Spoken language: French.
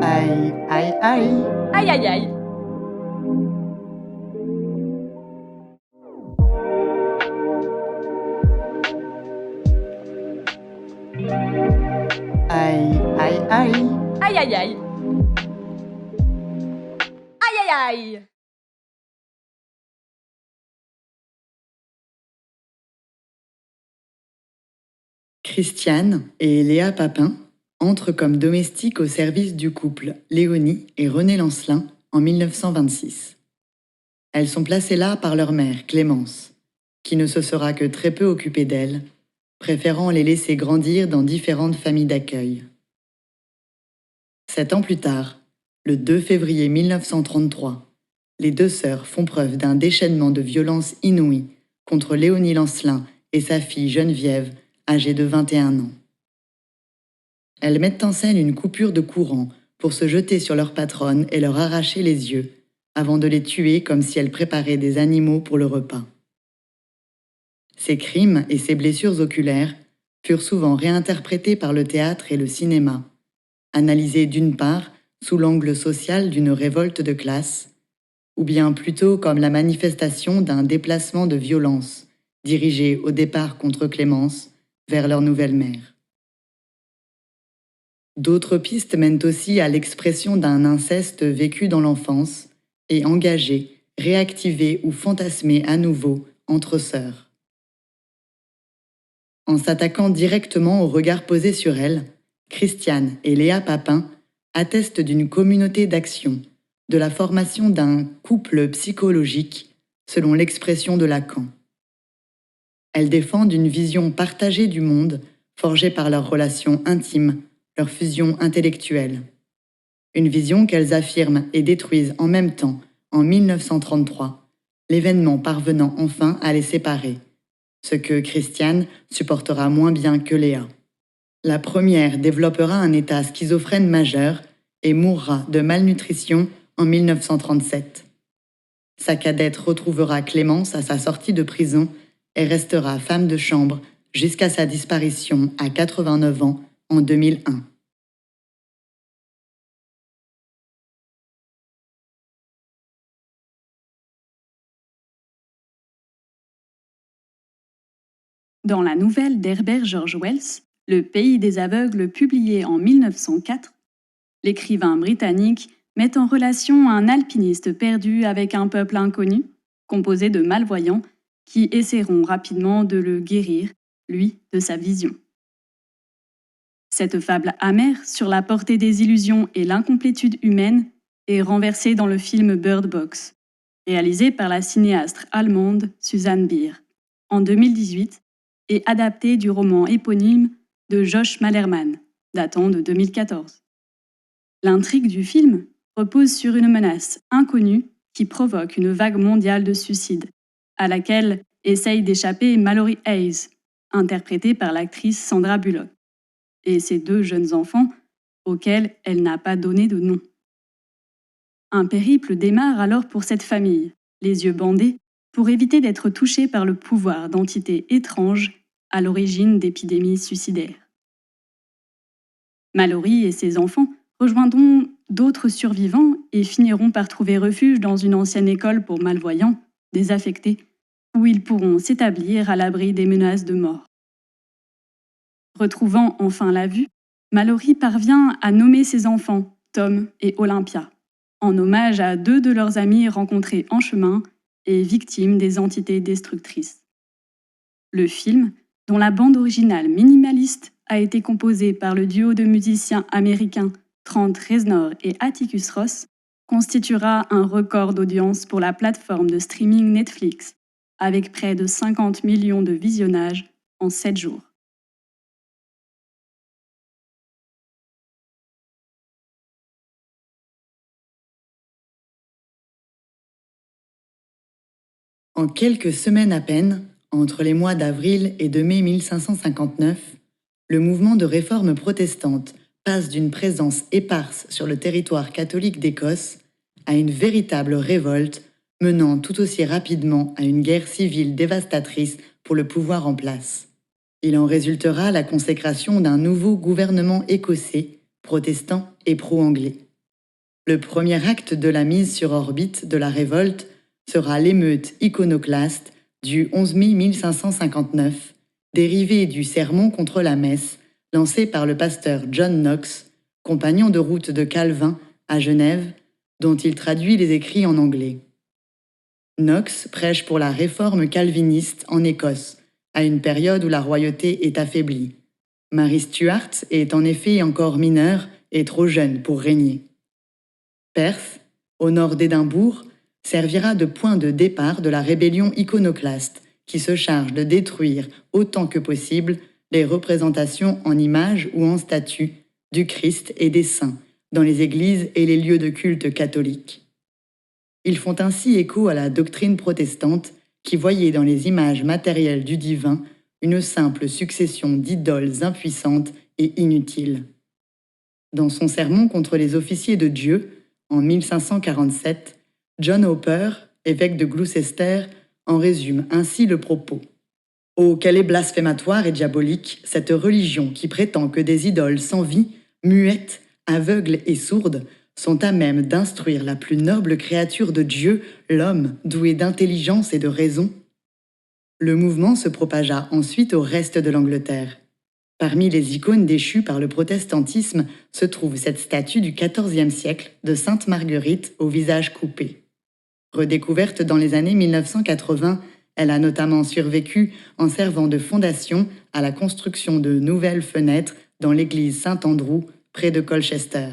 Aïe, aïe, aïe. Aïe aïe aïe. Aïe, aïe, aïe. Aïe aïe aïe. Aïe aïe aïe. Christiane et Léa Papin entrent comme domestiques au service du couple Léonie et René Lancelin en 1926. Elles sont placées là par leur mère, Clémence, qui ne se sera que très peu occupée d'elles, préférant les laisser grandir dans différentes familles d'accueil. 7 ans plus tard, le 2 février 1933, les deux sœurs font preuve d'un déchaînement de violence inouïe contre Léonie Lancelin et sa fille Geneviève, âgée de 21 ans. Elles mettent en scène une coupure de courant pour se jeter sur leur patronne et leur arracher les yeux, avant de les tuer comme si elles préparaient des animaux pour le repas. Ces crimes et ces blessures oculaires furent souvent réinterprétés par le théâtre et le cinéma, analysés d'une part sous l'angle social d'une révolte de classe, ou bien plutôt comme la manifestation d'un déplacement de violence, dirigé au départ contre Clémence vers leur nouvelle mère. D'autres pistes mènent aussi à l'expression d'un inceste vécu dans l'enfance et engagé, réactivé ou fantasmé à nouveau entre sœurs. En s'attaquant directement au regard posé sur elles, Christiane et Léa Papin attestent d'une communauté d'action, de la formation d'un couple psychologique, selon l'expression de Lacan. Elles défendent une vision partagée du monde, forgée par leurs relations intimes, leur fusion intellectuelle. Une vision qu'elles affirment et détruisent en même temps, en 1933, l'événement parvenant enfin à les séparer, ce que Christiane supportera moins bien que Léa. La première développera un état schizophrène majeur et mourra de malnutrition en 1937. Sa cadette retrouvera Clémence à sa sortie de prison et restera femme de chambre jusqu'à sa disparition à 89 ans en 2001. Dans la nouvelle d'Herbert George Wells, Le pays des aveugles, publiée en 1904, l'écrivain britannique met en relation un alpiniste perdu avec un peuple inconnu, composé de malvoyants, qui essaieront rapidement de le guérir, lui, de sa vision. Cette fable amère sur la portée des illusions et l'incomplétude humaine est renversée dans le film Bird Box, réalisé par la cinéaste allemande Susanne Bier, en 2018, et adapté du roman éponyme de Josh Malerman, datant de 2014. L'intrigue du film repose sur une menace inconnue qui provoque une vague mondiale de suicides, à laquelle essaye d'échapper Mallory Hayes, interprétée par l'actrice Sandra Bullock, et ses deux jeunes enfants, auxquels elle n'a pas donné de nom. Un périple démarre alors pour cette famille, les yeux bandés, pour éviter d'être touchés par le pouvoir d'entités étranges à l'origine d'épidémies suicidaires. Mallory et ses enfants rejoindront d'autres survivants et finiront par trouver refuge dans une ancienne école pour malvoyants, désaffectés, où ils pourront s'établir à l'abri des menaces de mort. Retrouvant enfin la vue, Mallory parvient à nommer ses enfants, Tom et Olympia, en hommage à deux de leurs amis rencontrés en chemin et victimes des entités destructrices. Le film, dont la bande originale minimaliste a été composée par le duo de musiciens américains Trent Reznor et Atticus Ross, constituera un record d'audience pour la plateforme de streaming Netflix, avec près de 50 millions de visionnages en 7 jours. En quelques semaines à peine, entre les mois d'avril et de mai 1559, le mouvement de réforme protestante passe d'une présence éparse sur le territoire catholique d'Écosse à une véritable révolte menant tout aussi rapidement à une guerre civile dévastatrice pour le pouvoir en place. Il en résultera la consécration d'un nouveau gouvernement écossais, protestant et pro-anglais. Le premier acte de la mise sur orbite de la révolte sera l'émeute iconoclaste du 11 mai 1559, dérivée du sermon contre la messe lancé par le pasteur John Knox, compagnon de route de Calvin à Genève, dont il traduit les écrits en anglais. Knox prêche pour la réforme calviniste en Écosse, à une période où la royauté est affaiblie. Marie Stuart est en effet encore mineure et trop jeune pour régner. Perth, au nord d'Édimbourg, servira de point de départ de la rébellion iconoclaste qui se charge de détruire autant que possible les représentations en images ou en statues du Christ et des saints dans les églises et les lieux de culte catholiques. Ils font ainsi écho à la doctrine protestante qui voyait dans les images matérielles du divin une simple succession d'idoles impuissantes et inutiles. Dans son sermon contre les officiers de Dieu, en 1547, John Hopper, évêque de Gloucester, en résume ainsi le propos. « Oh, quelle est blasphématoire et diabolique cette religion qui prétend que des idoles sans vie, muettes, aveugles et sourdes, sont à même d'instruire la plus noble créature de Dieu, l'homme, doué d'intelligence et de raison. » Le mouvement se propagea ensuite au reste de l'Angleterre. Parmi les icônes déchues par le protestantisme se trouve cette statue du XIVe siècle de Sainte Marguerite au visage coupé. Redécouverte dans les années 1980, elle a notamment survécu en servant de fondation à la construction de nouvelles fenêtres dans l'église Saint-Andrew, près de Colchester.